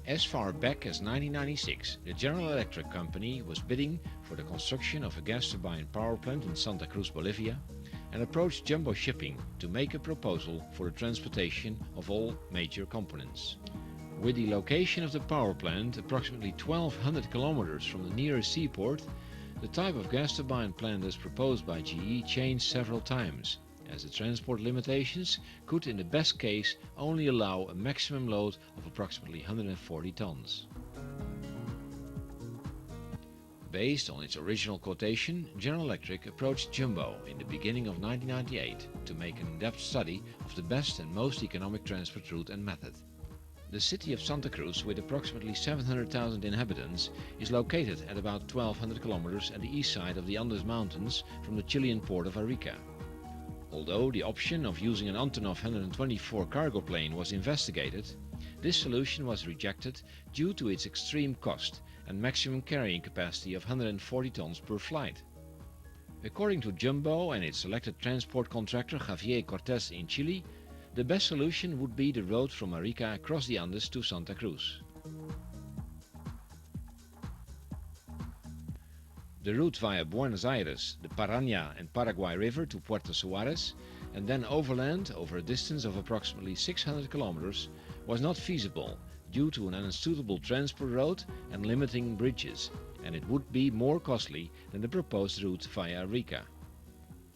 As far back as 1996, the General Electric company was bidding for the construction of a gas turbine power plant in Santa Cruz, Bolivia, and approached Jumbo Shipping to make a proposal for the transportation of all major components. With the location of the power plant approximately 1200 kilometers from the nearest seaport, the type of gas turbine plant as proposed by GE changed several times, as the transport limitations could in the best case only allow a maximum load of approximately 140 tons. Based on its original quotation, General Electric approached Jumbo in the beginning of 1998 to make an in-depth study of the best and most economic transport route and method. The city of Santa Cruz, with approximately 700,000 inhabitants, is located at about 1200 kilometers at the east side of the Andes Mountains from the Chilean port of Arica. Although the option of using an Antonov 124 cargo plane was investigated, this solution was rejected due to its extreme cost and maximum carrying capacity of 140 tons per flight. According to Jumbo and its selected transport contractor Javier Cortés in Chile, the best solution would be the road from Arica across the Andes to Santa Cruz. The route via Buenos Aires, the Paraná and Paraguay River to Puerto Suárez, and then overland over a distance of approximately 600 kilometers was not feasible due to an unsuitable transport road and limiting bridges, and it would be more costly than the proposed route via Arica.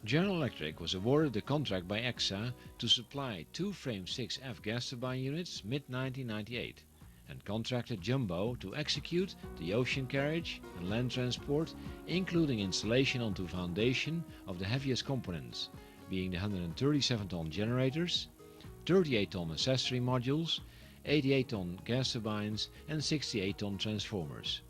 General Electric was awarded the contract by EXA to supply two Frame 6F gas turbine units mid-1998. And contracted Jumbo to execute the ocean carriage and land transport, including installation onto foundation of the heaviest components, being the 137-ton generators, 38-ton accessory modules, 88-ton gas turbines and 68-ton transformers.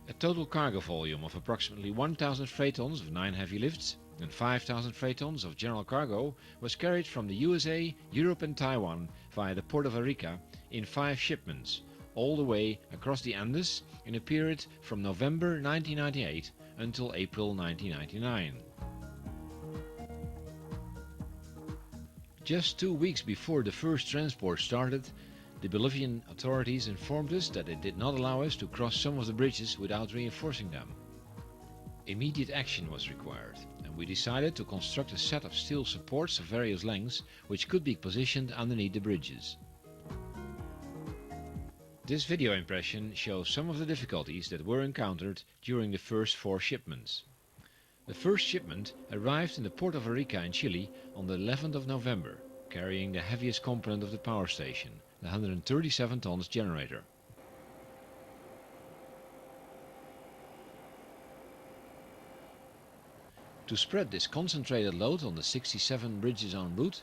A total cargo volume of approximately 1,000 freight tons of 9 heavy lifts and 5,000 freight tons of general cargo was carried from the USA, Europe and Taiwan via the port of Arica in 5 shipments, all the way across the Andes in a period from November 1998 until April 1999. Just 2 weeks before the first transport started, the Bolivian authorities informed us that they did not allow us to cross some of the bridges without reinforcing them. Immediate action was required, and we decided to construct a set of steel supports of various lengths which could be positioned underneath the bridges. This video impression shows some of the difficulties that were encountered during the first 4 shipments. The first shipment arrived in the port of Arica in Chile on the 11th of November, carrying the heaviest component of the power station, the 137 tons generator. To spread this concentrated load on the 67 bridges en route,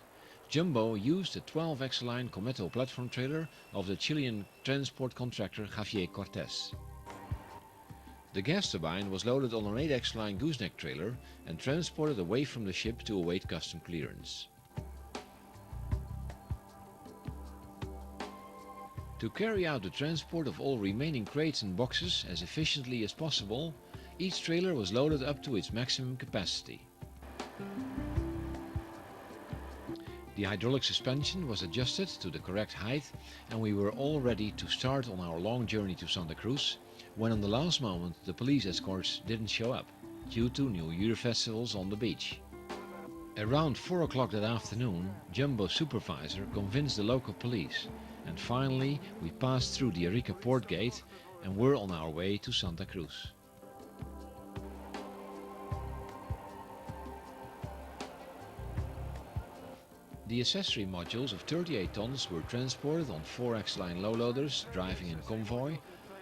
Jumbo used the 12 X-line Cometo platform trailer of the Chilean transport contractor Javier Cortés. The gas turbine was loaded on an 8 X-line gooseneck trailer and transported away from the ship to await custom clearance. To carry out the transport of all remaining crates and boxes as efficiently as possible, each trailer was loaded up to its maximum capacity. The hydraulic suspension was adjusted to the correct height and we were all ready to start on our long journey to Santa Cruz when on the last moment the police escorts didn't show up due to New Year festivals on the beach. Around 4 o'clock that afternoon, Jumbo's supervisor convinced the local police and finally we passed through the Arica port gate and were on our way to Santa Cruz. The accessory modules of 38 tons were transported on 4 X-line low loaders driving in convoy,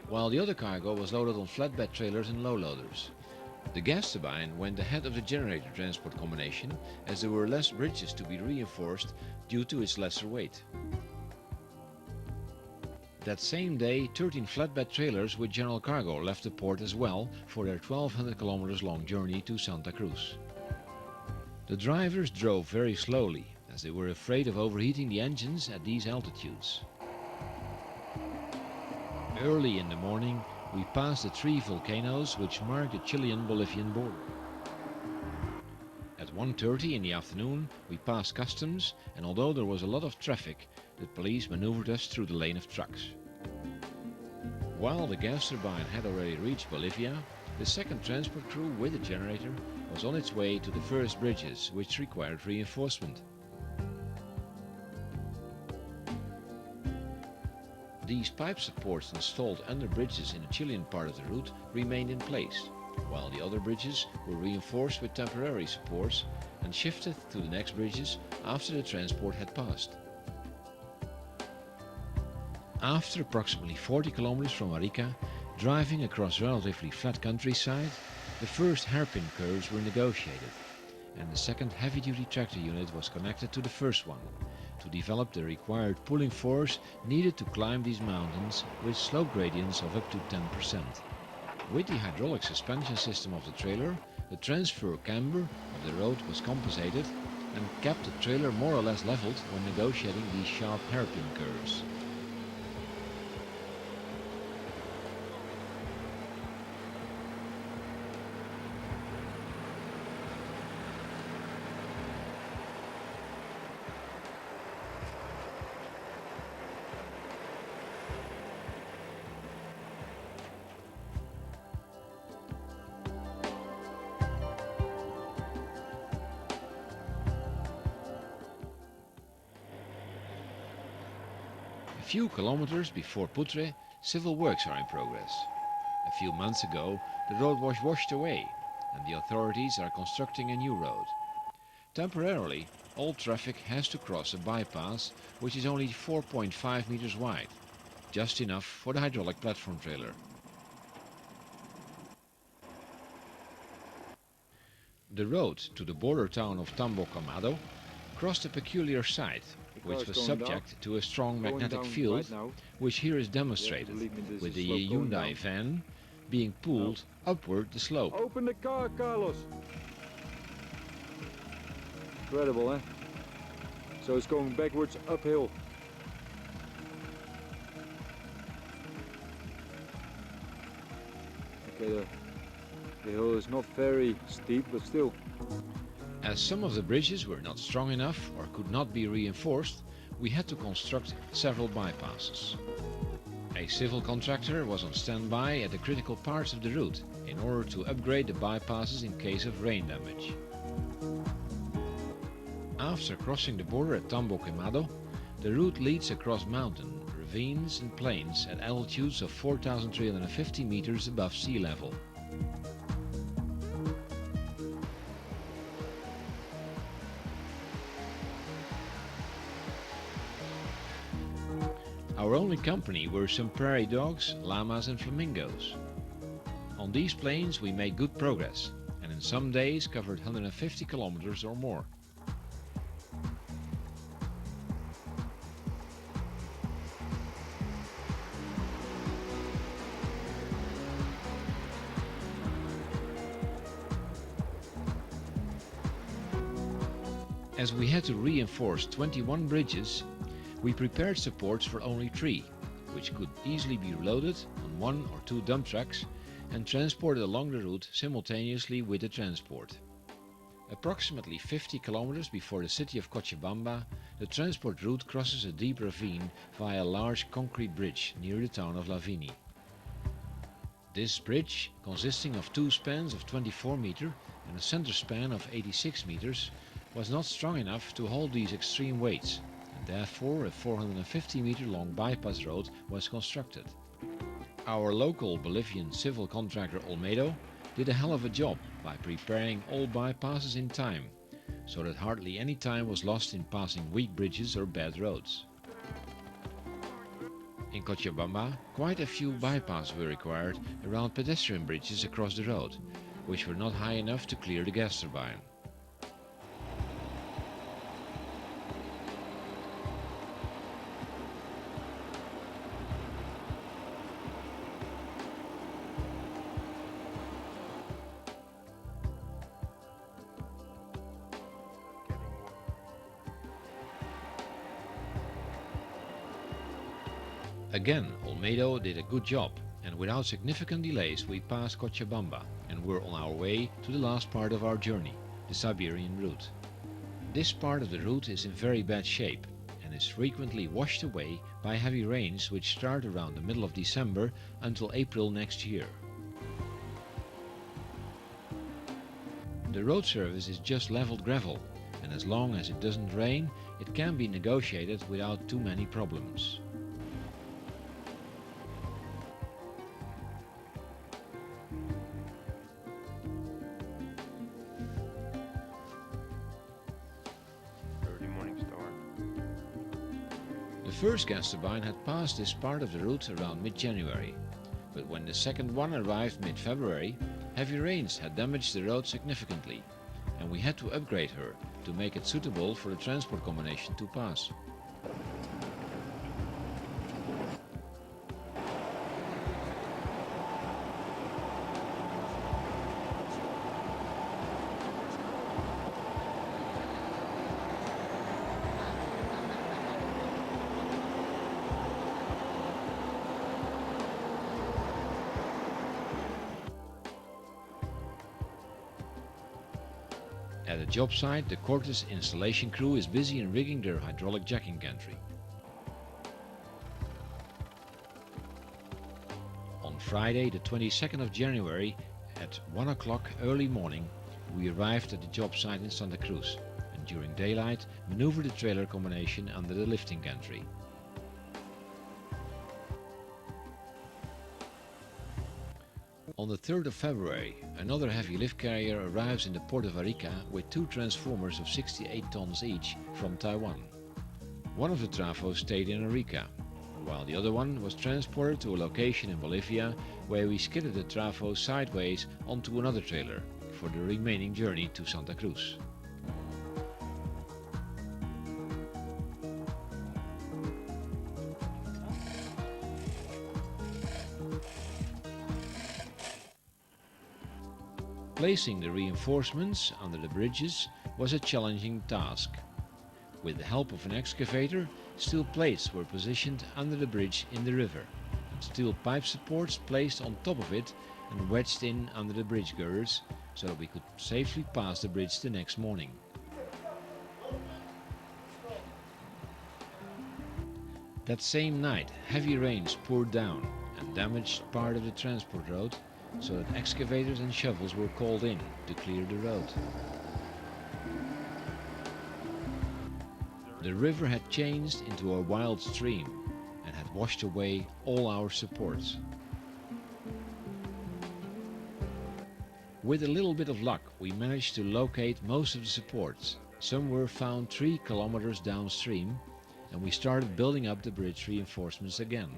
while the other cargo was loaded on flatbed trailers and low loaders. The gas turbine went ahead of the generator transport combination as there were less bridges to be reinforced due to its lesser weight. That same day, 13 flatbed trailers with general cargo left the port as well for their 1200 kilometers long journey to Santa Cruz. The drivers drove very slowly, as they were afraid of overheating the engines at these altitudes. Early in the morning, we passed the three volcanoes which mark the Chilean-Bolivian border. At 1:30 in the afternoon, we passed customs, and although there was a lot of traffic, the police maneuvered us through the lane of trucks. While the gas turbine had already reached Bolivia, the second transport crew with a generator was on its way to the first bridges, which required reinforcement. These pipe supports installed under bridges in the Chilean part of the route remained in place, while the other bridges were reinforced with temporary supports and shifted to the next bridges after the transport had passed. After approximately 40 kilometers from Arica, driving across relatively flat countryside, the first hairpin curves were negotiated, and the second heavy-duty tractor unit was connected to the first one, to develop the required pulling force needed to climb these mountains with slope gradients of up to 10%. With the hydraulic suspension system of the trailer, the transfer camber of the road was compensated and kept the trailer more or less leveled when negotiating these sharp hairpin curves. A few kilometers before Putre, civil works are in progress. A few months ago, the road was washed away, and the authorities are constructing a new road. Temporarily, all traffic has to cross a bypass which is only 4.5 meters wide, just enough for the hydraulic platform trailer. The road to the border town of Tambocamado crossed a peculiar site, which was subject to a strong magnetic field, which here is demonstrated, with the Hyundai van being pulled upward the slope. Open the car, Carlos! Incredible, eh? So it's going backwards uphill. Okay, the hill is not very steep, but still. As some of the bridges were not strong enough or could not be reinforced, we had to construct several bypasses. A civil contractor was on standby at the critical parts of the route in order to upgrade the bypasses in case of rain damage. After crossing the border at Tambocamado, the route leads across mountain, ravines and plains at altitudes of 4,350 meters above sea level. Our only company were some prairie dogs, llamas and flamingos. On these plains we made good progress and in some days covered 150 kilometers or more. As we had to reinforce 21 bridges, we prepared supports for only 3, which could easily be loaded on 1 or 2 dump trucks and transported along the route simultaneously with the transport. Approximately 50 kilometers before the city of Cochabamba, the transport route crosses a deep ravine via a large concrete bridge near the town of Lavini. This bridge, consisting of 2 spans of 24 meters and a center span of 86 meters, was not strong enough to hold these extreme weights, and therefore a 450 meter long bypass road was constructed. Our local Bolivian civil contractor Olmedo did a hell of a job by preparing all bypasses in time, so that hardly any time was lost in passing weak bridges or bad roads. In Cochabamba, quite a few bypasses were required around pedestrian bridges across the road, which were not high enough to clear the gas turbine. Again, Olmedo did a good job, and without significant delays we passed Cochabamba and were on our way to the last part of our journey, the Siberian route. This part of the route is in very bad shape and is frequently washed away by heavy rains which start around the middle of December until April next year. The road surface is just leveled gravel, and as long as it doesn't rain, it can be negotiated without too many problems. Early morning star. The first gas turbine had passed this part of the route around mid-January, but when the second one arrived mid-February, heavy rains had damaged the road significantly, and we had to upgrade her to make it suitable for the transport combination to pass. At a job site, the Cortes installation crew is busy in rigging their hydraulic jacking gantry. On Friday, the 22nd of January, at 1 o'clock early morning, we arrived at the job site in Santa Cruz and during daylight maneuvered the trailer combination under the lifting gantry. On the 3rd of February, another heavy lift carrier arrives in the port of Arica with 2 transformers of 68 tons each from Taiwan. One of the trafos stayed in Arica, while the other one was transported to a location in Bolivia where we skidded the trafo sideways onto another trailer for the remaining journey to Santa Cruz. Placing the reinforcements under the bridges was a challenging task. With the help of an excavator, steel plates were positioned under the bridge in the river, and steel pipe supports placed on top of it and wedged in under the bridge girders so that we could safely pass the bridge the next morning. That same night, heavy rains poured down and damaged part of the transport road, so that excavators and shovels were called in to clear the road. The river had changed into a wild stream and had washed away all our supports. With a little bit of luck, we managed to locate most of the supports. Some were found 3 kilometers downstream, and we started building up the bridge reinforcements again.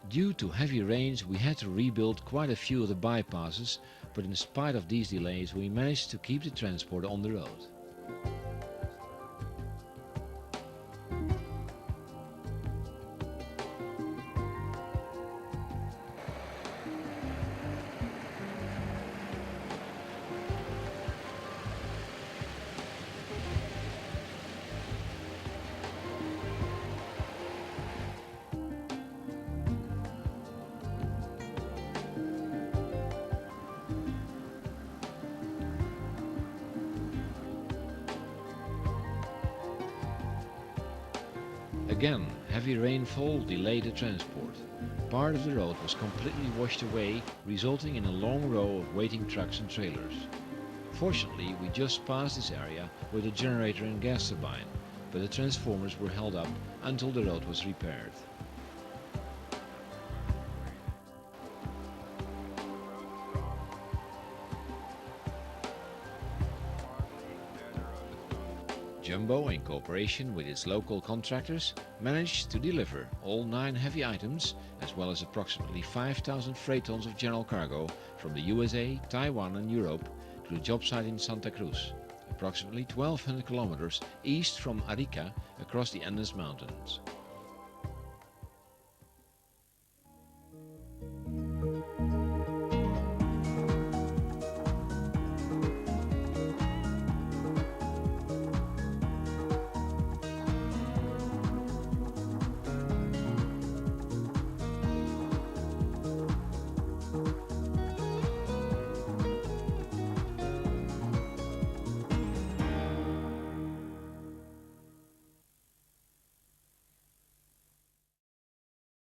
Due to heavy rains, we had to rebuild quite a few of the bypasses, but in spite of these delays, we managed to keep the transport on the road. Again, heavy rainfall delayed the transport. Part of the road was completely washed away, resulting in a long row of waiting trucks and trailers. Fortunately, we just passed this area with a generator and gas turbine, but the transformers were held up until the road was repaired. Jumbo, in cooperation with its local contractors, managed to deliver all 9 heavy items, as well as approximately 5,000 freight tons of general cargo from the USA, Taiwan and Europe to the job site in Santa Cruz, approximately 1,200 kilometers east from Arica across the Andes Mountains.